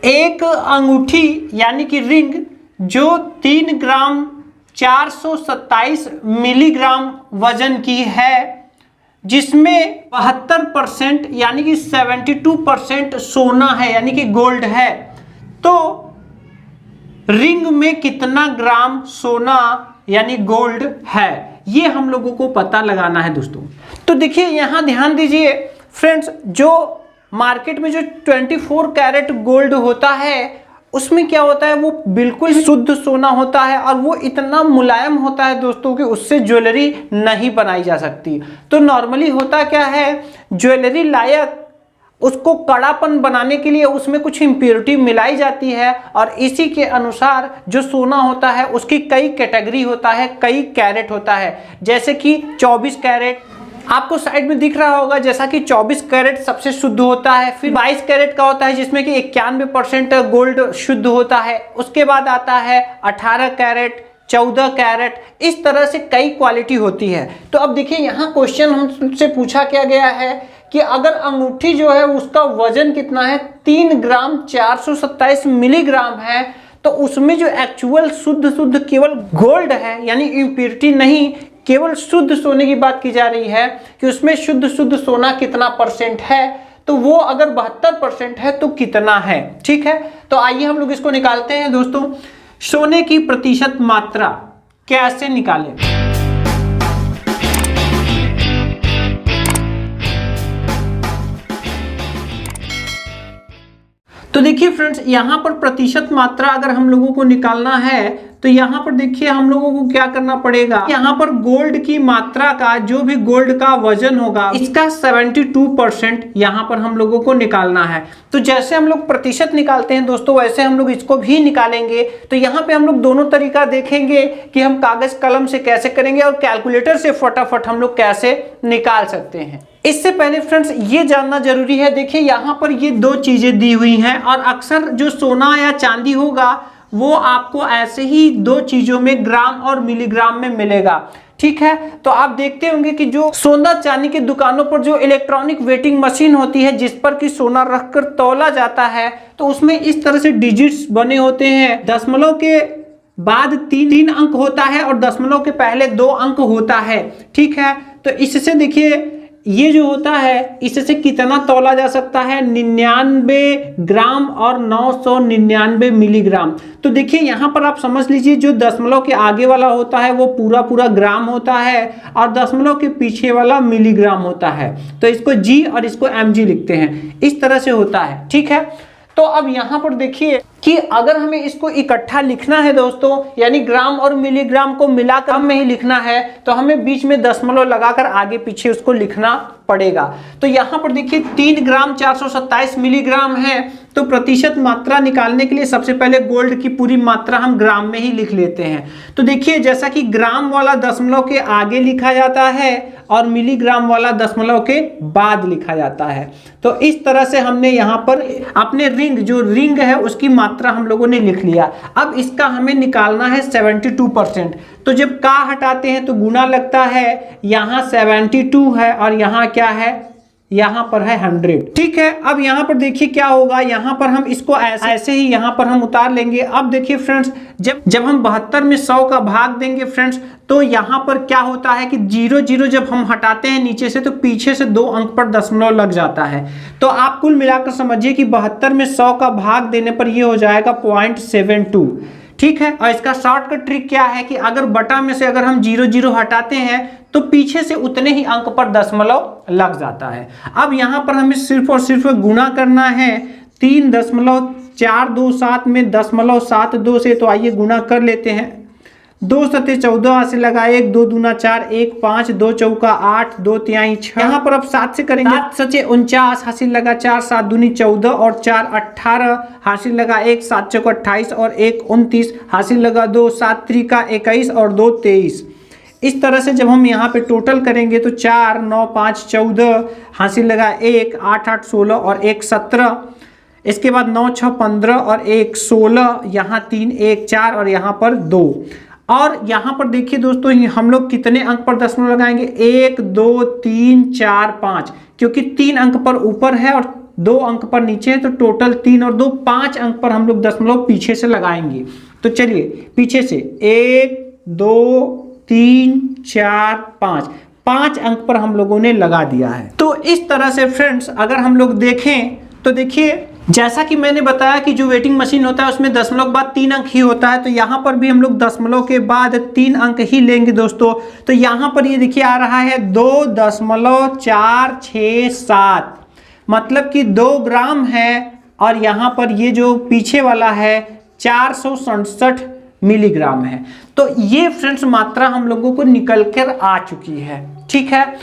एक अंगूठी यानी कि रिंग जो 3 ग्राम 427 मिलीग्राम वजन की है, जिसमें 72% यानी कि 72% सोना है यानी कि गोल्ड है, तो रिंग में कितना ग्राम सोना यानी गोल्ड है, ये हम लोगों को पता लगाना है दोस्तों। तो देखिए यहाँ ध्यान दीजिए फ्रेंड्स, जो मार्केट में जो 24 कैरेट गोल्ड होता है उसमें क्या होता है, वो बिल्कुल शुद्ध सोना होता है और वो इतना मुलायम होता है दोस्तों कि उससे ज्वेलरी नहीं बनाई जा सकती। तो नॉर्मली होता क्या है, ज्वेलरी लायक उसको कड़ापन बनाने के लिए उसमें कुछ इम्प्योरिटी मिलाई जाती है और इसी के अनुसार जो सोना होता है उसकी कई कैटेगरी होता है, कई कैरेट होता है। जैसे कि 24 कैरेट आपको साइड में दिख रहा होगा, जैसा कि 24 कैरेट सबसे शुद्ध होता है। फिर 22 कैरेट का होता है जिसमें कि 91% गोल्ड शुद्ध होता है। उसके बाद आता है 18 कैरेट, 14 कैरेट, इस तरह से कई क्वालिटी होती है। तो अब देखिए यहाँ क्वेश्चन हमसे पूछा क्या गया है कि अगर अंगूठी जो है उसका वजन कितना है, 3 ग्राम 427 मिलीग्राम है, तो उसमें जो एक्चुअल शुद्ध केवल गोल्ड है यानी इम्प्योरिटी नहीं, केवल शुद्ध सोने की बात की जा रही है कि उसमें शुद्ध सोना कितना परसेंट है, तो वो अगर 72% है तो कितना है। ठीक है, तो आइए हम लोग इसको निकालते हैं दोस्तों। सोने की प्रतिशत मात्रा कैसे निकालें। तो देखिए फ्रेंड्स, यहाँ पर प्रतिशत मात्रा अगर हम लोगों को निकालना है तो यहाँ पर देखिए हम लोगों को क्या करना पड़ेगा, यहाँ पर गोल्ड की मात्रा का जो भी गोल्ड का वजन होगा इसका 72% यहाँ पर हम लोगों को निकालना है। तो जैसे हम लोग प्रतिशत निकालते हैं दोस्तों, वैसे हम लोग इसको भी निकालेंगे। तो यहाँ पे हम लोग दोनों तरीका देखेंगे कि हम कागज कलम से कैसे करेंगे और कैलकुलेटर से फटाफट हम लोग कैसे निकाल सकते हैं। इससे पहले फ्रेंड्स ये जानना जरूरी है, देखिए यहाँ पर ये दो चीजें दी हुई हैं और अक्सर जो सोना या चांदी होगा वो आपको ऐसे ही दो चीजों में ग्राम और मिलीग्राम में मिलेगा। ठीक है, तो आप देखते होंगे कि जो सोना चांदी की दुकानों पर जो इलेक्ट्रॉनिक वेटिंग मशीन होती है जिस पर कि सोना रखकर तौला जाता है, तो उसमें इस तरह से डिजिट्स बने होते हैं। दशमलव के बाद 3 अंक होता है और दशमलव के पहले 2 अंक होता है। ठीक है, तो इससे देखिए ये जो होता है इससे कितना तौला जा सकता है, 99 ग्राम और 999 मिलीग्राम। तो देखिए यहाँ पर आप समझ लीजिए जो दशमलव के आगे वाला होता है वो पूरा ग्राम होता है और दशमलव के पीछे वाला मिलीग्राम होता है। तो इसको जी और इसको mg लिखते हैं, इस तरह से होता है। ठीक है, तो अब यहाँ पर देखिए कि अगर हमें इसको इकट्ठा लिखना है दोस्तों, यानी ग्राम और मिलीग्राम को मिलाकर में ही लिखना है, तो हमें बीच में दशमलव लगाकर आगे पीछे उसको लिखना पड़ेगा। तो यहाँ पर देखिए 3 ग्राम 427 मिलीग्राम है, तो प्रतिशत मात्रा निकालने के लिए सबसे पहले गोल्ड की पूरी मात्रा हम ग्राम में ही लिख लेते हैं। तो देखिए जैसा कि ग्राम वाला दशमलव के आगे लिखा जाता है और मिलीग्राम वाला दशमलव के बाद लिखा जाता है। तो इस तरह से हमने यहाँ पर अपने रिंग है उसकी मात्रा हम लोगों ने लिख लिया। अब इसका हमें निकालना है 72%। तो जब का हटाते हैं तो गुना लगता है, यहाँ 72 है और यहाँ क्या है, यहाँ पर है 100। ठीक है, अब यहाँ पर देखिए क्या होगा, यहाँ पर हम इसको ऐसे ही यहाँ पर हम उतार लेंगे। अब देखिए फ्रेंड्स, जब हम 72 में 100 का भाग देंगे फ्रेंड्स, तो यहाँ पर क्या होता है कि 0 जब हम हटाते हैं नीचे से तो पीछे से 2 अंक पर दशमलव लग जाता है। तो आप कुल मिलाकर समझिए कि 72 में 100 का भाग देने पर ये हो जाएगा 0.72। ठीक है, और इसका शॉर्टकट ट्रिक क्या है कि अगर बटा में से अगर हम 0 हटाते हैं तो पीछे से उतने ही अंक पर दशमलव लग जाता है। अब यहाँ पर हमें सिर्फ और सिर्फ गुना करना है 3.427 में 0.72 से। तो आइए गुना कर लेते हैं। 2 सते 14 हासिल लगा 1, 2 दूना 4, 1 5, 2 चौका 8, 2 तिहाई 6। यहाँ पर अब 7 से करेंगे। 7 सचे 49 हासिल लगा 4, 7 दूनी 14 और 4 18 हासिल लगा 1, 7 चौका 28 और 1 29 हासिल लगा 2, 7 त्रिका 21 और 2 23। इस तरह से जब हम यहाँ पे टोटल करेंगे तो 4 9 5 14 हासिल लगा 1, 8 8 16 और 1 17। इसके बाद 9 6 15 और 1 16, यहाँ 3 1 4 और यहाँ पर 2। और यहाँ पर देखिए दोस्तों हम लोग कितने अंक पर दशमलव लगाएंगे, 1 2 3 4 5, क्योंकि 3 अंक पर ऊपर है और 2 अंक पर नीचे है, तो टोटल 3 और 2 5 अंक पर हम लोग दशमलव पीछे से लगाएंगे। तो चलिए पीछे से 1 2 3 4 5 अंक पर हम लोगों ने लगा दिया है। तो इस तरह से फ्रेंड्स अगर हम लोग देखें तो देखिए जैसा कि मैंने बताया कि जो वेटिंग मशीन होता है उसमें दशमलव के बाद 3 अंक ही होता है, तो यहाँ पर भी हम लोग दशमलव के बाद 3 अंक ही लेंगे दोस्तों। तो यहाँ पर ये देखिए आ रहा है 2.467, मतलब कि 2 ग्राम है, और यहाँ पर ये जो पीछे वाला है 467 मिलीग्राम है। तो ये फ्रेंड्स मात्रा हम लोगों को निकल कर आ चुकी है। ठीक है,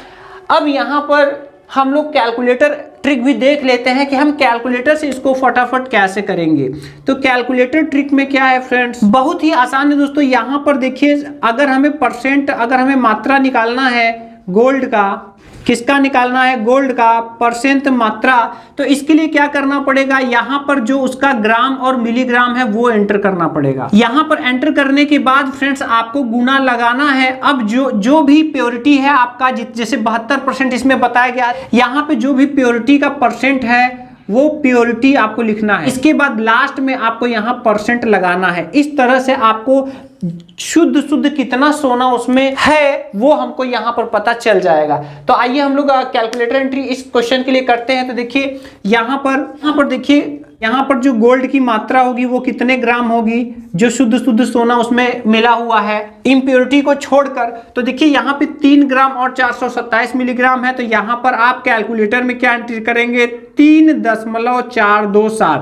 अब यहाँ पर हम लोग कैलकुलेटर ट्रिक भी देख लेते हैं कि हम कैलकुलेटर से इसको फटाफट कैसे करेंगे। तो कैलकुलेटर ट्रिक में क्या है फ्रेंड्स, बहुत ही आसान है दोस्तों। यहाँ पर देखिए अगर हमें परसेंट, अगर हमें मात्रा निकालना है गोल्ड का, किसका निकालना है, गोल्ड का परसेंट मात्रा, तो इसके लिए क्या करना पड़ेगा, यहाँ पर जो उसका ग्राम और मिलीग्राम है वो एंटर करना पड़ेगा। यहाँ पर एंटर करने के बाद फ्रेंड्स आपको गुना लगाना है। अब जो भी प्योरिटी है आपका, जैसे 72% इसमें बताया गया है, यहाँ पे जो भी प्योरिटी का परसेंट है वो प्योरिटी आपको लिखना है। इसके बाद लास्ट में आपको यहाँ परसेंट लगाना है। इस तरह से आपको शुद्ध कितना सोना उसमें है वो हमको यहाँ पर पता चल जाएगा। तो आइए हम लोग कैलकुलेटर एंट्री इस क्वेश्चन के लिए करते हैं। तो देखिए यहाँ पर देखिए यहाँ पर जो गोल्ड की मात्रा होगी वो कितने ग्राम होगी, जो शुद्ध सोना उसमें मिला हुआ है इम्प्योरिटी को छोड़कर। तो देखिए यहाँ पे 3 ग्राम और 427 मिलीग्राम है। तो यहाँ पर आप कैलकुलेटर में क्या एंट्री करेंगे, 3.427,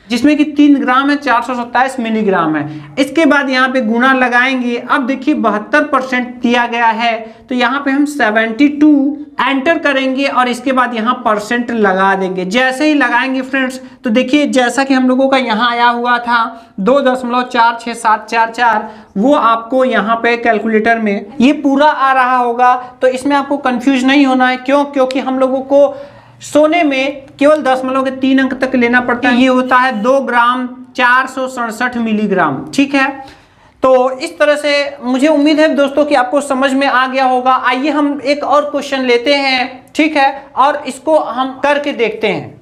जिसमें कि 3 ग्राम है, 427 मिलीग्राम है। इसके बाद यहाँ पे गुना लगाएंगे। अब देखिए 72% दिया गया है, तो यहाँ पे हम 72 एंटर करेंगे और इसके बाद यहाँ परसेंट लगा देंगे। जैसे ही लगाएंगे फ्रेंड्स तो देखिए जैसा कि हम लोगों का यहाँ आया हुआ था 2.46744, वो आपको यहाँ पे कैलकुलेटर में ये पूरा आ रहा होगा। तो इसमें आपको कंफ्यूज नहीं होना है। क्यों? क्योंकि हम लोगों को सोने में केवल दशमलव के 3 अंक तक लेना पड़ता है। ये होता है 2 ग्राम 467 मिलीग्राम। ठीक है, तो इस तरह से मुझे उम्मीद है दोस्तों कि आपको समझ में आ गया होगा। आइए हम एक और क्वेश्चन लेते हैं, ठीक है, और इसको हम करके देखते हैं।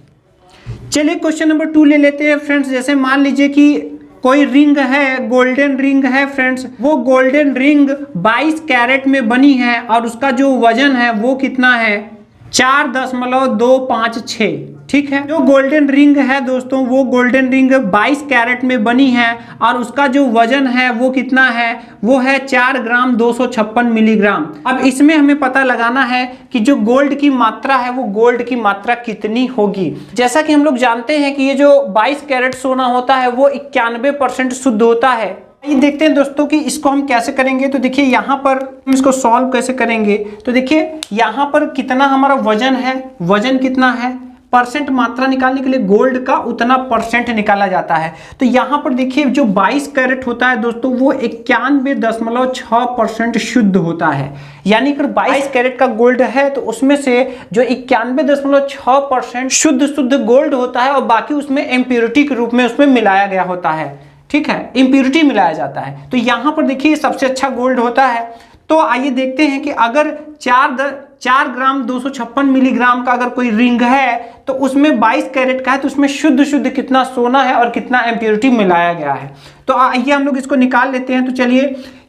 चलिए क्वेश्चन नंबर 2 ले लेते हैं फ्रेंड्स। जैसे मान लीजिए कि कोई रिंग है, गोल्डन रिंग है फ्रेंड्स, वो गोल्डन रिंग 22 कैरेट में बनी है और उसका जो वजन है वो कितना है, 4.256। ठीक है, जो गोल्डन रिंग है दोस्तों वो गोल्डन रिंग 22 कैरेट में बनी है और उसका जो वजन है वो कितना है, वो है 4 ग्राम 256 मिलीग्राम। अब इसमें हमें पता लगाना है कि जो गोल्ड की मात्रा है वो गोल्ड की मात्रा कितनी होगी। जैसा कि हम लोग जानते हैं कि ये जो 22 कैरेट सोना होता है वो 91% शुद्ध होता है। ये देखते हैं दोस्तों कि इसको हम कैसे करेंगे। तो देखिए यहाँ पर हम इसको सॉल्व कैसे करेंगे। तो देखिए यहाँ पर कितना हमारा वजन है, वजन कितना है, परसेंट मात्रा निकालने के लिए गोल्ड का उतना परसेंट निकाला जाता है। तो यहाँ पर देखिए जो 22 कैरेट होता है दोस्तों वो 91.6% शुद्ध होता है। यानी अगर 22 कैरेट का गोल्ड है तो उसमें से जो 91.6% शुद्ध गोल्ड होता है और बाकी उसमें इम्प्योरिटी के रूप में उसमें मिलाया गया होता है। ठीक है, इम्प्योरिटी मिलाया जाता है। तो यहाँ पर देखिए सबसे अच्छा गोल्ड होता है। तो आइए देखते हैं कि अगर 4 ग्राम 256 मिलीग्राम का अगर कोई रिंग है तो उसमें 22 कैरेट का है, तो उसमें शुद्ध कितना सोना है और कितना इम्प्योरिटी मिलाया गया है। तो आइए हम लोग इसको निकाल लेते हैं। तो चलिए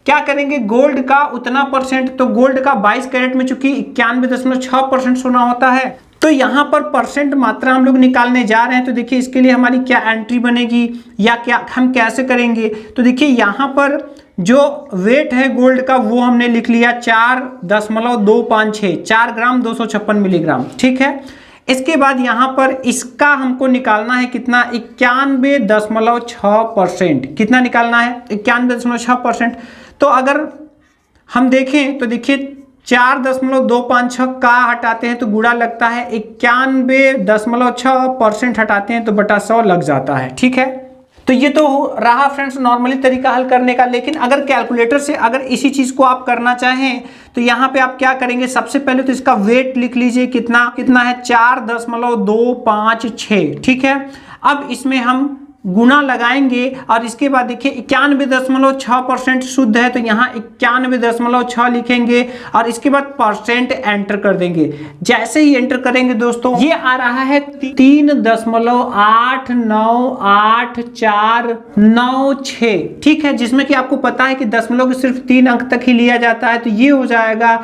क्या करेंगे, गोल्ड का उतना परसेंट, तो गोल्ड का 22 कैरेट में चूंकि 91.6% सोना होता है, तो यहाँ पर परसेंट मात्रा हम लोग निकालने जा रहे हैं। तो देखिए इसके लिए हमारी क्या एंट्री बनेगी या क्या हम कैसे करेंगे। तो देखिए यहाँ पर जो वेट है गोल्ड का वो हमने लिख लिया 4.256, 4 ग्राम 256 मिलीग्राम। ठीक है, इसके बाद यहाँ पर इसका हमको निकालना है कितना, 91.6%। कितना निकालना है, 91.6%। तो अगर हम देखें तो देखिए 4.256 का हटाते हैं तो गुणा लगता है, 91.6% हटाते हैं तो बटा 100 लग जाता है। ठीक है, तो ये तो रहा फ्रेंड्स नॉर्मली तरीका हल करने का। लेकिन अगर कैलकुलेटर से अगर इसी चीज को आप करना चाहें तो यहाँ पे आप क्या करेंगे, सबसे पहले तो इसका वेट लिख लीजिए कितना है, 4.256। ठीक है, अब इसमें हम गुना लगाएंगे और इसके बाद देखिए 91.6% शुद्ध है, तो यहाँ 91.6 लिखेंगे और इसके बाद परसेंट एंटर कर देंगे। जैसे ही एंटर करेंगे दोस्तों ये आ रहा है 3.898496, ठीक है, जिसमें कि आपको पता है कि दशमलव के सिर्फ 3 अंक तक ही लिया जाता है, तो ये हो जाएगा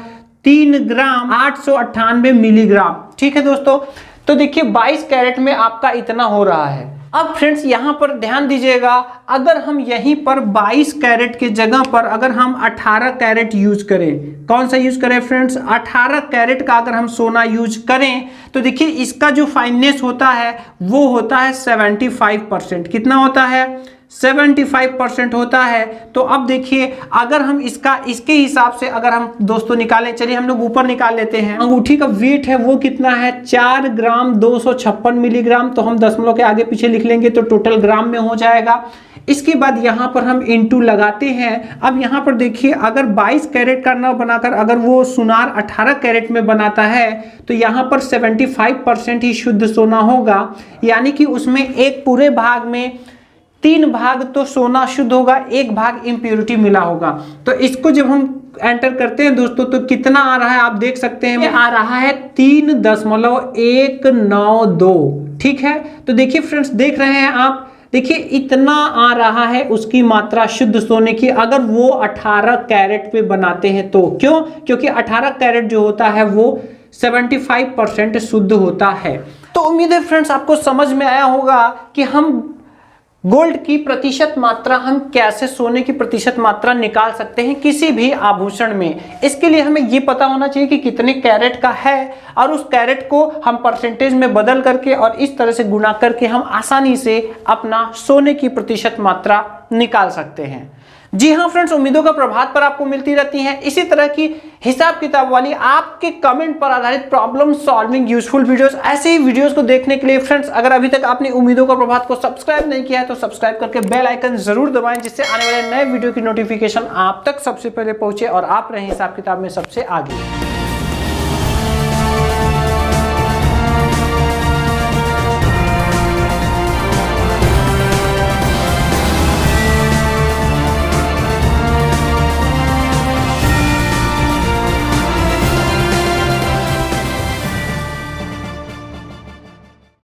3 ग्राम 898 मिलीग्राम, ठीक है दोस्तों। तो देखिए 22 कैरेट में आपका इतना हो रहा है। अब फ्रेंड्स यहाँ पर ध्यान दीजिएगा, अगर हम यहीं पर 22 कैरेट के जगह पर अगर हम 18 कैरेट यूज करें, कौन सा यूज करें फ्रेंड्स, 18 कैरेट का अगर हम सोना यूज करें तो देखिए इसका जो फाइननेस होता है वो होता है 75%। कितना होता है, 75% होता है। तो अब देखिए अगर हम इसके हिसाब से अगर हम दोस्तों निकालें, चलिए हम लोग ऊपर निकाल लेते हैं। अंगूठी का वेट है वो कितना है, 4 ग्राम 256 मिलीग्राम, तो हम दशमलव के आगे पीछे लिख लेंगे तो टोटल ग्राम में हो जाएगा। इसके बाद यहाँ पर हम इंटू लगाते हैं। अब यहाँ पर देखिए अगर 22 कैरेट का न बनाकर अगर वो सुनार 18 कैरेट में बनाता है तो यहाँ पर 75% ही शुद्ध सोना होगा, यानी कि उसमें एक पूरे भाग में 3 भाग तो सोना शुद्ध होगा, 1 भाग इम्प्योरिटी मिला होगा। तो इसको जब हम एंटर करते हैं दोस्तों तो कितना आ रहा है आप देख सकते हैं, आ रहा है 3.192, ठीक है। तो देखिए फ्रेंड्स देख रहे हैं आप, देखिए इतना आ रहा है उसकी मात्रा शुद्ध सोने की अगर वो 18 कैरेट पे बनाते हैं तो। क्यों, क्योंकि 18 कैरेट जो होता है वो 75% शुद्ध होता है। तो उम्मीद है फ्रेंड्स आपको समझ में आया होगा कि हम गोल्ड की प्रतिशत मात्रा, हम कैसे सोने की प्रतिशत मात्रा निकाल सकते हैं किसी भी आभूषण में। इसके लिए हमें ये पता होना चाहिए कि कितने कैरेट का है और उस कैरेट को हम परसेंटेज में बदल करके और इस तरह से गुणा करके हम आसानी से अपना सोने की प्रतिशत मात्रा निकाल सकते हैं। जी हाँ फ्रेंड्स, उम्मीदों का प्रभात पर आपको मिलती रहती हैं इसी तरह की हिसाब किताब वाली आपके कमेंट पर आधारित प्रॉब्लम सॉल्विंग यूजफुल वीडियोस। ऐसे ही वीडियोस को देखने के लिए फ्रेंड्स अगर अभी तक आपने उम्मीदों का प्रभात को सब्सक्राइब नहीं किया है तो सब्सक्राइब करके बेल आइकन जरूर दबाएं, जिससे आने वाले नए वीडियो की नोटिफिकेशन आप तक सबसे पहले पहुंचे और आप रहें हिसाब किताब में सबसे आगे।